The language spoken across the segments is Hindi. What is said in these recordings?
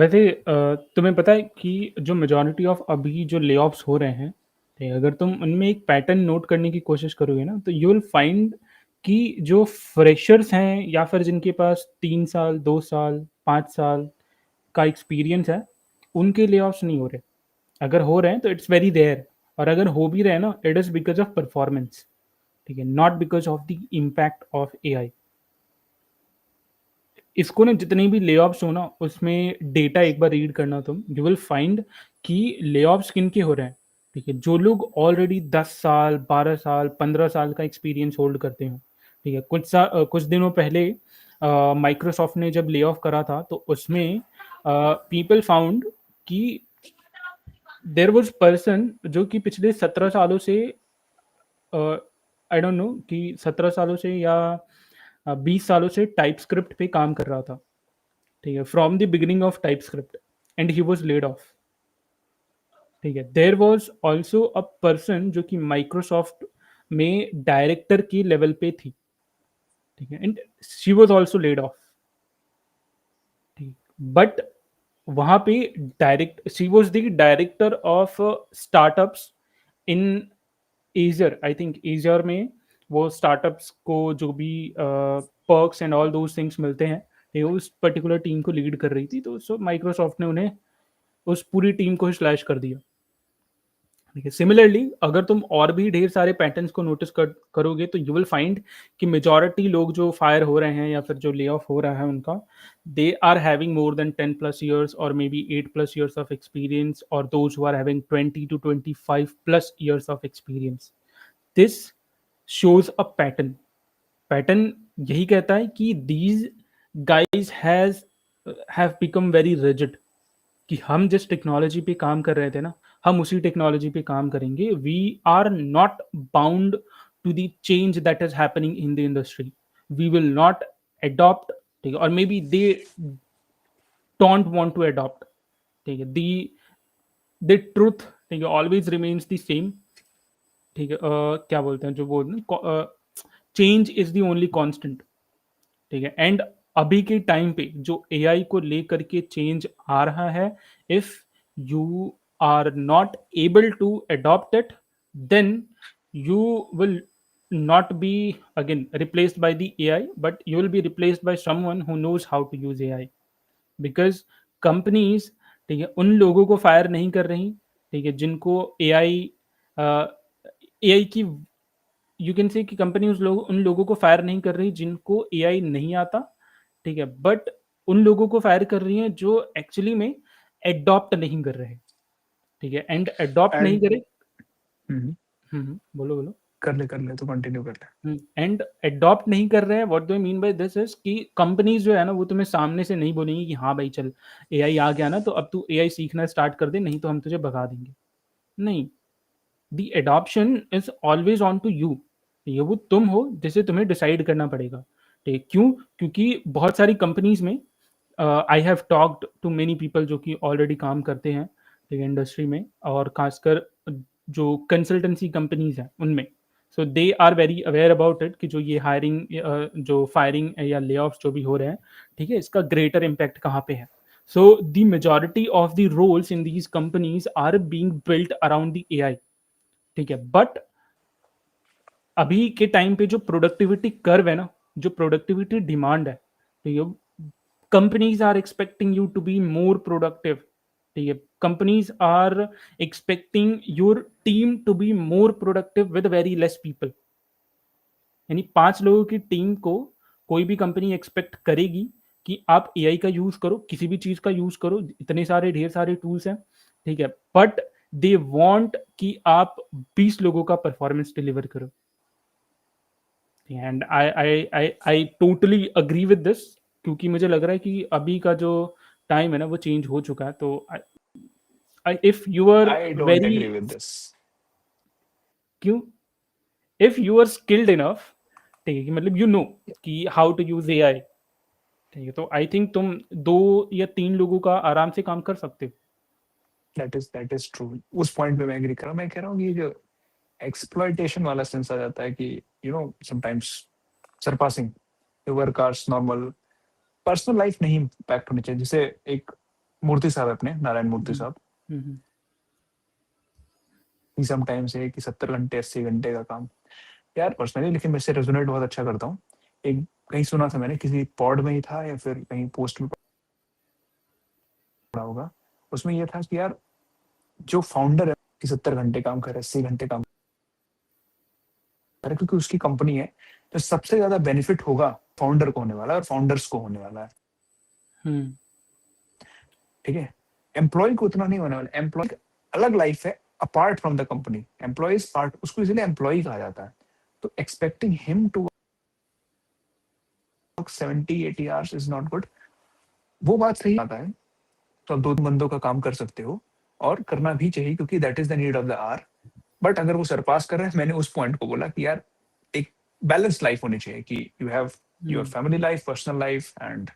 वैसे तुम्हें पता है कि जो मेजॉरिटी ऑफ अभी जो ले-ऑफ्स हो रहे हैं, ठीक है, अगर तुम उनमें एक पैटर्न नोट करने की कोशिश करोगे ना, तो यू विल फाइंड कि जो फ्रेशर्स हैं या फिर जिनके पास 3 साल, 2 साल, 5 साल का एक्सपीरियंस है, उनके ले-ऑफ्स नहीं हो रहे। अगर हो रहे हैं तो इट्स वेरी रेयर, और अगर हो भी रहे हैं ना, it is because of performance, ठीक है, not because of the impact of AI. इसको ना जितने भी ले-ऑफ्स हो ना, उसमें डेटा एक बार रीड करना तुम, यू विल फाइंड कि ले-ऑफ्स किनके हो रहे हैं, ठीक है? जो लोग ऑलरेडी 10 साल, 12 साल, 15 साल का एक्सपीरियंस होल्ड करते हो, ठीक है? कुछ दिनों पहले माइक्रोसॉफ्ट ने जब ले-ऑफ करा था, तो उसमें पीपल फाउंड कि देयर वाज़ पर्सन जो कि पिछले 17 सालों से आई डोंट नो कि 17 सालों से या 20 सालों से टाइपस्क्रिप्ट पे काम कर रहा था। ठीक है, from the beginning of TypeScript, and he was laid off. ठीक है, there was also a person जो कि माइक्रोसॉफ्ट में डायरेक्टर की लेवल पे थी। ठीक है, and she was also laid off. ठीक, बट वहां पे direct she was the director of startups in Azure, I think Azure में वो स्टार्टअप्स को जो भी perks and all those things मिलते हैं, ये उस पर्टिकुलर टीम को लीड कर रही थी। तो सो माइक्रोसॉफ्ट ने उन्हें उस पूरी टीम को स्लैश कर दिया। ठीक है, सिमिलरली अगर तुम और भी ढेर सारे पैटर्न्स को नोटिस करोगे, तो यू विल फाइंड कि मेजॉरिटी लोग जो फायर हो रहे हैं या फिर जो ले ऑफ हो रहा है उनका, they are having more than 10 plus years और मे be 8 plus years of experience, और those who are having 20 to 25 plus years of experience. This shows a pattern. Pattern यही कहता है कि these guys have become very rigid, कि हम जिस टेक्नोलॉजी पे काम कर रहे थे ना, हम उसी टेक्नोलॉजी पे काम करेंगे। We are not bound to the change that is happening in the industry. We will not adopt, ठीक है, और may be they don't want to adopt. ठीक है, द ट्रूथ, ठीक है, ऑलवेज रिमेन्स द सेम। ठीक है, क्या बोलते हैं जो वो, change is the only constant. ठीक है, एंड अभी के टाइम पे जो एआई को लेकर के चेंज आ रहा है, if you are not able to adopt it, then you will not be again replaced by the AI, but you will be replaced by someone who knows how to use AI, because companies, ठीक है, उन लोगों को फायर नहीं कर रही, ठीक है, जिनको एआई एआई की, यू कैन से कि कंपनी उन लोगों को फायर नहीं कर रही जिनको एआई नहीं आता। ठीक है, बट उन लोगों को फायर कर रही हैं जो एक्चुअली में एडॉप्ट नहीं कर रहे। ठीक है, एंड एडॉप्ट नहीं एंड करे। बोलो बोलो। कर ले तो कंटिन्यू कर ले। एंड एडॉप्ट नहीं कर रहे हैं, what do I mean by this is कि कंपनीज जो है ना, वो तुम्हें सामने से नहीं बोलेंगी कि हाँ भाई चल, एआई आ गया ना, तो अब तू एआई सीखना स्टार्ट कर दे, नहीं तो हम तुझे भगा देंगे। नहीं, the adoption is always on to you. ये वो तुम हो जिसे तुम्हें डिसाइड करना पड़ेगा। ठीक, क्यों? क्योंकि बहुत सारी कंपनीज में I have talked to many people जो कि ऑलरेडी काम करते हैं, ठीक है, इंडस्ट्री में, और खासकर जो कंसल्टेंसी कंपनीज हैं उनमें। So they are very aware about it कि जो ये हायरिंग, जो फायरिंग या ले ऑफ जो भी हो रहे हैं, ठीक है, इसका ग्रेटर इम्पैक्ट कहाँ पे है। So the majority of the roles in these companies are being built around the AI. ठीक है, बट अभी के टाइम पे जो प्रोडक्टिविटी कर्व है ना, जो प्रोडक्टिविटी डिमांड है, ठीक है, companies are expecting you to be more productive. ठीक है, companies are expecting your team to be more productive with very less people. यानी 5 लोगों की टीम को कोई भी कंपनी एक्सपेक्ट करेगी कि आप एआई का यूज करो, किसी भी चीज का यूज करो, इतने सारे ढेर सारे टूल्स हैं, ठीक है, बट दे वांट कि आप 20 लोगों का परफॉर्मेंस डिलीवर करो। And I totally agree with this, क्योंकि मुझे लग रहा है कि अभी का जो टाइम है ना, वो चेंज हो चुका है। तो if you are I don't very, agree with this. क्यों? If you are skilled enough, ठीक है, कि मतलब यू नो कि हाउ टू यूज एआई, ठीक है, तो आई थिंक तुम 2 या 3 लोगों का आराम से काम कर सकते हो। That is true. उस पॉइंट पे मैं एग्री कर रहा हूँ। मैं कह रहा हूँ कि ये जो एक्सप्लॉइटेशन वाला सेंस आ जाता है कि sometimes surpassing work hours, normal personal life नहीं इम्पैक्ट होनी चाहिए। जैसे एक मूर्ति साहब अपने नारायण मूर्ति हम्म, साहब हम्म, ही समटाइम्स है कि 70 घंटे 80 घंटे का काम। यार पर्सनली लेकिन मैं इससे रेजोनेट बहुत अच्छा करता हूँ। एक कहीं सुना था मैंने, किसी पॉड में ही था या फिर कहीं पोस्ट में पढ़ा होगा, उसमें ये था कि यार जो फाउंडर है कि 70 घंटे काम करे 80 घंटे काम करे, क्योंकि उसकी कंपनी है, तो सबसे ज्यादा बेनिफिट होगा फाउंडर को होने वाला है और फाउंडर्स को होने वाला है। हम्म, ठीक है, एम्प्लॉय को उतना नहीं होने वाला। एम्प्लॉय अलग लाइफ है apart from the company. Employ is part, उसको इसलिए एम्प्लॉय कहा जाता है। तो expecting him to work 70-80 hours is not good. वो बात सही आता है, तो आप 2 बंदों का काम कर सकते हो और करना भी चाहिए, क्योंकि that is the need of the hour. But अगर वो सरपास कर रहे हैं, मैंने उस पॉइंट को बोला कि यार एक बैलेंस लाइफ होनी चाहिए, कि you have your hmm, family life, personal life and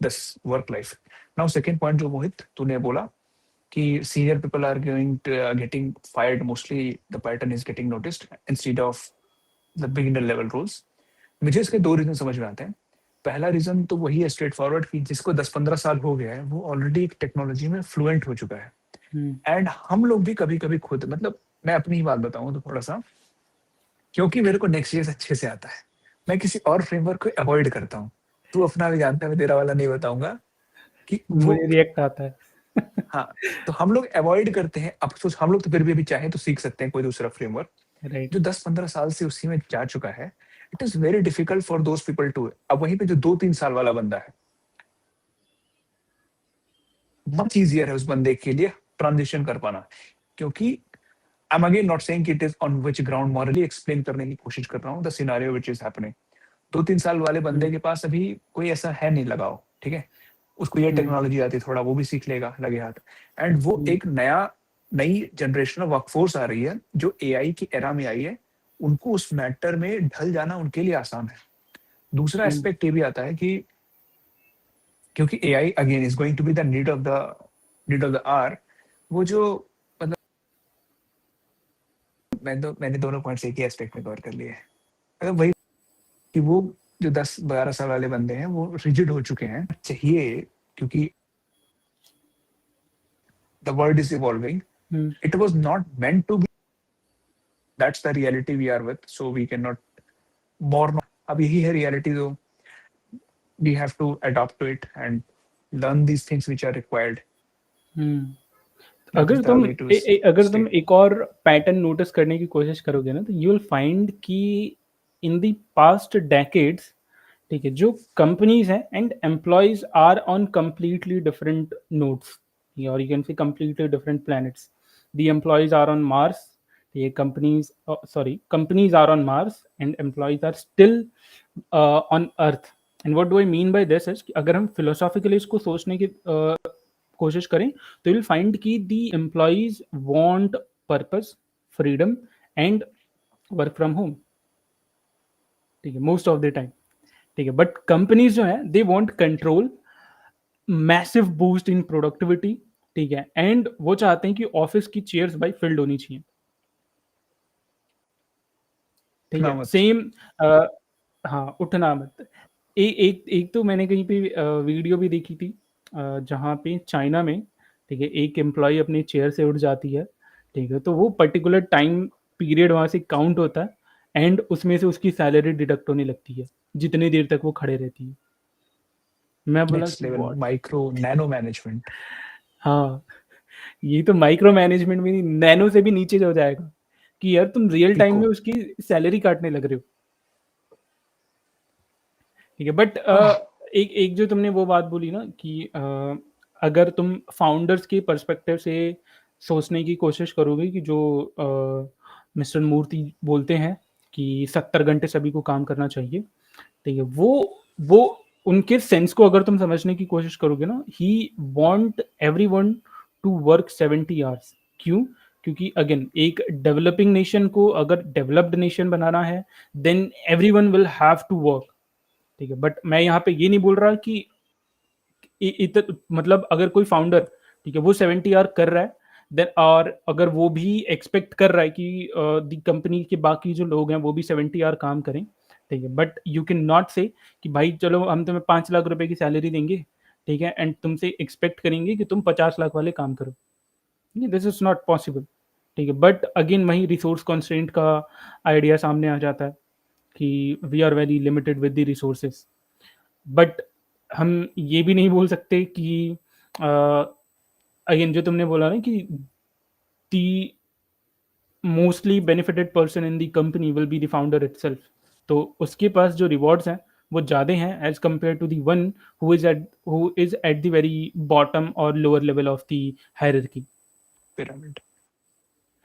this work life. Now second point जो मोहित तूने बोला कि senior people are getting fired mostly, the pattern is getting noticed instead of the beginner level roles। मुझे इसके 2 रीजन समझ में आते हैं। पहला रीजन तो वही है स्ट्रेट फॉरवर्ड, कि जिसको 10-15 साल हो गया है वो ऑलरेडी एक टेक्नोलॉजी में फ्लुएंट हो चुका है। हम्म, एंड हम लोग भी कभी कभी खुद, मतलब मैं अपनी ही बात बताऊं तो थोड़ा सा, क्योंकि मेरे को नेक्स्ट ईयर अच्छे से आता है, मैं किसी और फ्रेमवर्क को अवॉइड करता हूँ। तू अपना भी जानता है, मैं तेरा वाला नहीं बताऊंगा कि वो। मुझे रिएक्ट आता है। हाँ, तो हम लोग अवॉइड करते हैं। अब सोच, हम लोग तो फिर भी अभी चाहें तो सीख सकते हैं कोई दूसरा फ्रेमवर्क। राइट। जो 10-15 साल से उसी में जा चुका है, it is very difficult for those people to. अब वहीं पे जो 2-3 साल वाला बंदा है, मच ईजियर है उस बंदे के लिए ट्रांजिशन कर पाना। क्योंकि I am again not saying it is on which ground, morally explain करने की कोशिश कर रहा हूँ the scenario which is happening. 2-3 साल वाले बंदे हम्म, के पास अभी कोई ऐसा है नहीं लगाओ, ठीक है। उसको ये हम्म, टेक्नोलॉजी आती है, थोड़ा वो भी सीख लेगा लगे हाथ। एंड वो हम्म, एक नई जनरेशन ऑफ वर्कफोर्स आ रही है जो एआई की एरा में आई है। उनको उस मैटर में ढल जाना उनके लिए आसान है। दूसरा हम्म, एस्पेक्ट ये भी आता है कि क्योंकि AI again is going to be the need of the hour. वो जो, मतलब मैंने दोनों पॉइंट्स एक ही एस्पेक्ट में कवर कर लिए। मतलब वही कि वो जो 10-12 साल वाले बंदे हैं वो रिजिड हो चुके हैं चाहिए, क्योंकि the world is evolving. Hmm, it was not meant to be, that's the reality we are with, so we can not more. अब यही है रियलिटी, तो we have to adopt to it and learn these things which are required. Hmm. That is the way to अगर स्टे। तुम एक और पैटर्न नोटिस करने की कोशिश करोगे ना, तो यू विल फाइंड कि इन द पास्ट डेकेड्स, ठीक है, जो कंपनीज हैं and employees are on completely different notes, और you can see completely different planets. The employees are on Mars, ये companies are on Mars and employees are still on Earth. And what do I mean by this is कि अगर हम फिलोसॉफिकली इसको सोचने की कोशिश करें, तो विल फाइंड कि दी employees want purpose, freedom and work from home, ठीक है, मोस्ट ऑफ द टाइम। ठीक है, बट कंपनीज जो है they want control, massive boost in productivity, ठीक है, एंड वो चाहते हैं कि ऑफिस की चेयर्स भाई फिल्ड होनी चाहिए। ठीक ना है, मत। सेम। हाँ, उठना मत। एक एक तो मैंने कहीं पे वीडियो भी देखी थी, जहाँ पे चाइना में, ठीक है, एक एम्प्लॉय अपनी चेयर से उठ जाती है, ठीक है, तो वो पर्टिकुलर टाइम पीरियड वहाँ से काउंट होता है एंड उसमें से उसकी सैलरी डिडक्ट होने लगती है जितनी देर तक वो खड़े रहती है। मैं बोला नेक्स्ट कि level what. Micro nano management. हाँ, ये तो माइक्रो मैनेजमेंट में नहीं, नैनो से भी नीचे हो जाएगा कि यार तुम रियल टाइम पिको। में उसकी सैलरी काटने लग रहे हो। ठीक है, बट एक एक जो तुमने वो बात बोली ना कि अगर तुम फाउंडर्स के पर्सपेक्टिव से सोचने की कोशिश करोगे कि जो मिस्टर मूर्ति बोलते हैं कि 70 घंटे सभी को काम करना चाहिए, ठीक है, वो उनके सेंस को अगर तुम समझने की कोशिश करोगे ना, he want everyone to work 70 hours. क्यों? क्योंकि अगेन एक डेवलपिंग नेशन को अगर डेवलप्ड नेशन बनाना है, then everyone will have to work. ठीक है, बट मैं यहाँ पे ये नहीं बोल रहा कि मतलब अगर कोई फाउंडर, ठीक है, वो 70 आवर कर रहा है, देन और अगर वो भी एक्सपेक्ट कर रहा है कि दी कंपनी के बाकी जो लोग हैं वो भी 70 आवर काम करें, ठीक है, बट यू कैन नॉट से कि भाई चलो हम तुम्हें 5 लाख रुपए की सैलरी देंगे, ठीक है, एंड तुमसे एक्सपेक्ट करेंगे कि तुम 50 लाख वाले काम करो। This is not possible. ठीक है, बट अगेन वही रिसोर्स कंस्ट्रेंट का आइडिया सामने आ जाता है कि we are very limited with the resources. But हम ये भी नहीं बोल सकते कि अगेन जो तुमने बोला ना कि the mostly benefited person in the company will be the founder itself. तो उसके पास जो रिवॉर्ड्स हैं वो ज़्यादा हैं as compare to the one who is at the very bottom और lower level of the hierarchy. Pyramid.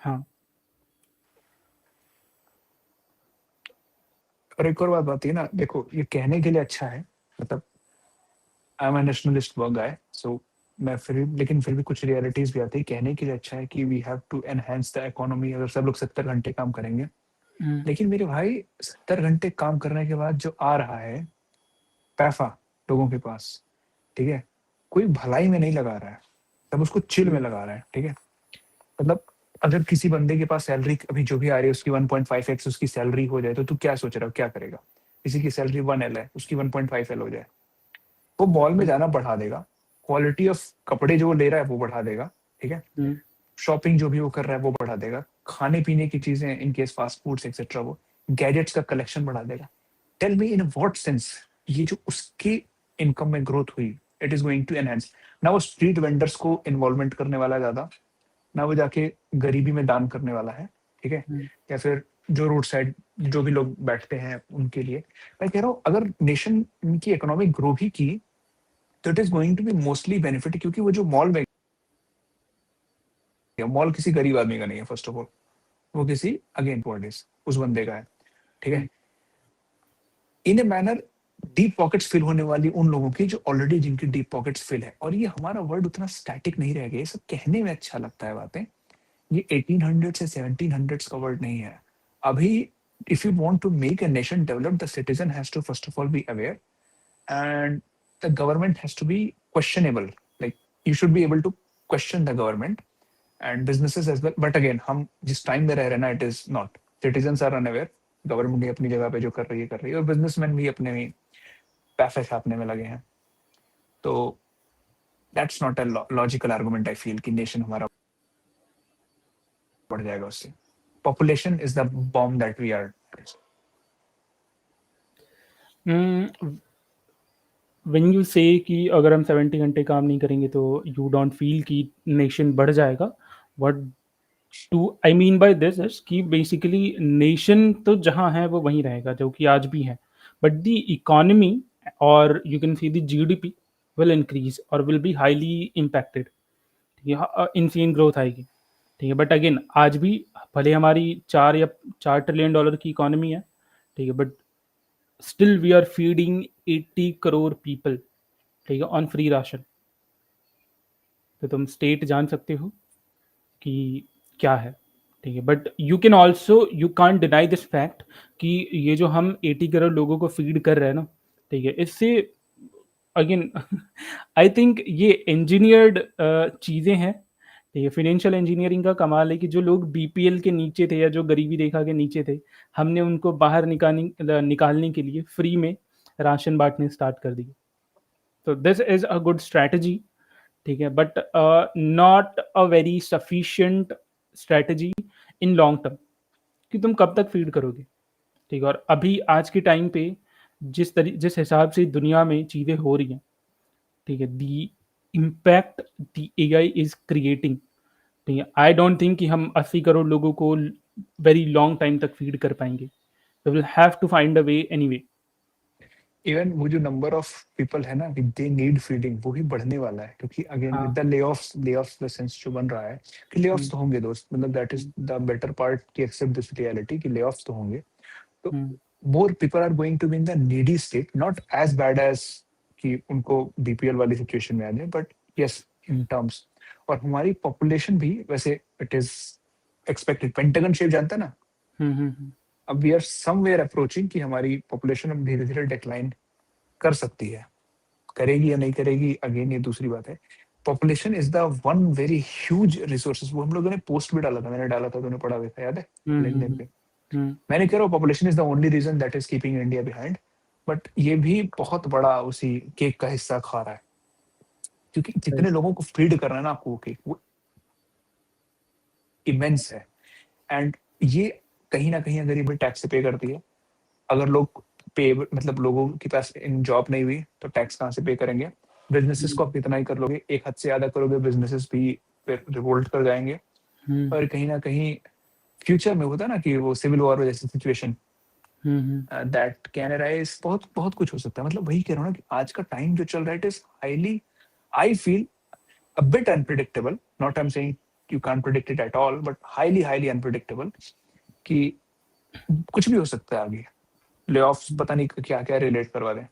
हाँ। और एक और बात आती है ना, देखो ये कहने के लिए अच्छा है, मतलब I am a nationalist work guy, so मैं लेकिन फिर भी कुछ रियलिटीज भी आती है। कहने के लिए अच्छा है कि we have to enhance the economy, अगर सब लोग 70 घंटे काम करेंगे। हम्म, लेकिन मेरे भाई 70 घंटे काम करने के बाद जो आ रहा है पैसा लोगों के पास, ठीक है, कोई भलाई में नहीं लगा रहा है, सब उसको चिल में हम्म, लगा रहा है। ठीक है, मतलब अगर किसी बंदे के पास सैलरी अभी जो भी आ रही है उसकी 1.5x उसकी सैलरी हो जाए, तो तू क्या सोच रहा है क्या करेगा? किसी की सैलरी 1L है, उसकी 1.5L हो जाए, वो मॉल में हम्म, जाना बढ़ा देगा, क्वालिटी ऑफ कपड़े जो वो ले रहा है वो बढ़ा देगा, ठीक है, हम्म, शॉपिंग जो भी वो कर रहा है वो बढ़ा देगा, खाने पीने की चीजें in case fast foods etcetera, वो गैजेट्स का कलेक्शन बढ़ा देगा। Tell me in what sense ये जो उसकी इनकम में ग्रोथ हुई, it is going to enhance. ना वो स्ट्रीट वेंडर्स को इन्वॉल्वमेंट करने वाला है ज्यादा, ना वो जाके गरीबी में दान करने वाला है, ठीक है, हम्म, या फिर जो रोड साइड जो भी लोग बैठते हैं उनके लिए। मैं कह रहा हूँ अगर नेशन की इकोनॉमिक ग्रो भी की तो it is going to be mostly benefit, क्योंकि वो जो मॉल में गया, मॉल किसी गरीब आदमी का नहीं है फर्स्ट ऑफ ऑल, वो किसी अगेन पॉलिटिक्स उस बंदे का है, ठीक है। Hmm, in a manner deep pockets fill होने वाली उन लोगों की जो ऑलरेडी जिनकी डीप पॉकेट्स फिल है। और ये हमारा वर्ड उतना स्टैटिक नहीं रह गया, ये सब कहने में अच्छा लगता है बातें, ये 1800 से 1700 का वर्ड नहीं है अभी। If you want to make a nation develop, the citizen has to first of all be aware, and the government has to be questionable, like you should be able to question the government and businesses as well, but again हम जिस टाइम में रह रहे हैं ना, it is not, citizens are unaware, government भी अपनी जगह पे जो कर रही है और बिजनेसमैन भी अपने ही पैसे छापने में लगे हैं। तो that's not a logical argument I feel कि नेशन हमारा बढ़ जाएगा उससे। Population is the bomb that we are. When you say कि अगर हम 70 घंटे काम नहीं करेंगे तो यू डोंट फील कि नेशन बढ़ जाएगा। What to I mean by this is कि बेसिकली नेशन तो जहाँ है वो वहीं रहेगा जो कि आज भी है, बट द इकोनॉमी और you can see the GDP will increase और विल बी हाईली इम्पैक्टेड। ठीक है, इनसेन ग्रोथ आएगी। ठीक है, बट अगेन आज भी भले हमारी 4 ट्रिलियन डॉलर की इकोनॉमी है, ठीक है, but still we are feeding 80 crore people, ठीक है, ऑन फ्री राशन। तो तुम स्टेट जान सकते हो कि क्या है। ठीक है, but you can also you can't deny this fact कि ये जो हम 80 करोड़ लोगों को फीड कर रहे हैं ना, ठीक है, इससे अगेन आई थिंक ये इंजीनियर्ड चीज़ें हैं। ठीक है, फाइनेंशियल इंजीनियरिंग का कमाल है कि जो लोग बीपीएल के नीचे थे या जो गरीबी रेखा के नीचे थे, हमने उनको बाहर निकालने के लिए फ्री में राशन बांटने स्टार्ट कर दिए। तो this is a good strategy. ठीक है, but not a very sufficient strategy in long term, कि तुम कब तक फीड करोगे। ठीक है, और अभी आज के टाइम पे जिस हिसाब से दुनिया में चीज़ें हो रही हैं, ठीक है, the impact the AI is creating, ठीक है, आई डोंट थिंक कि हम 80 करोड़ लोगों को वेरी लॉन्ग टाइम तक फीड कर पाएंगे। We will have to find a way anyway. Even वो जो नंबर ऑफ पीपल है ना कि दे नीड फीडिंग, वो भी बढ़ने वाला है, क्योंकि अगेन विद हाँ। द ले ऑफ्स द सेंस जो बन रहा है कि ले ऑफ्स हम्म, तो होंगे दोस्त, मतलब that is hmm, the better part कि एक्सेप्ट दिस रियलिटी कि ले ऑफ्स तो होंगे। तो hmm, more people are going to be in the needy state, not as bad as कि उनको बीपीएल वाली सिचुएशन में आ जाए, बट यस इन टर्म्स। और हमारी पॉपुलेशन भी वैसे it is expected, pentagon shape जानता है ना, हम्म, अब वी आर समवेयर अप्रोचिंग कि हमारी पॉपुलेशन अब धीरे धीरे डिक्लाइन कर सकती है। करेगी या नहीं करेगी अगेन ये दूसरी बात है। Population is the one very huge resources, वो हम लोगों ने पोस्ट भी डाला था, मैंने डाला था, तूने पढ़ा हुआ था याद है हम्म, लिंक्डइन पे। हम्म, मैंने कह रहा हूँ population is the only reason that is keeping India behind, but ये भी बहुत बड़ा उसी केक का हिस्सा खा रहा है। क्योंकि जितने लोगों को फीड करना है ना आपको, वो इमेंस है। एंड ये कहीं ना कहीं अगर ये टैक्स से पे करती है, अगर लोग पे मतलब लोगों के पास इन जॉब नहीं हुई तो टैक्स कहाँ से पे करेंगे? बिजनेसेस को आप कितना ही कर लोगे, एक हद से ज्यादा करोगे बिजनेसेस भी रिवोल्ट कर जाएंगे। और कहीं ना कहीं फ्यूचर में होता है ना कि वो सिविल वॉर जैसी सिचुएशन दैट कैन अराइज, बहुत बहुत कुछ हो सकता है। मतलब वही कह रहा हूँ ना कि आज का टाइम जो चल रहा है it is highly, I feel a bit unpredictable. Not I'm saying you can't predict it at all, but highly unpredictable कि कुछ भी हो सकता है आगे। ले ऑफ्स पता नहीं क्या क्या रिलेट करवा दें।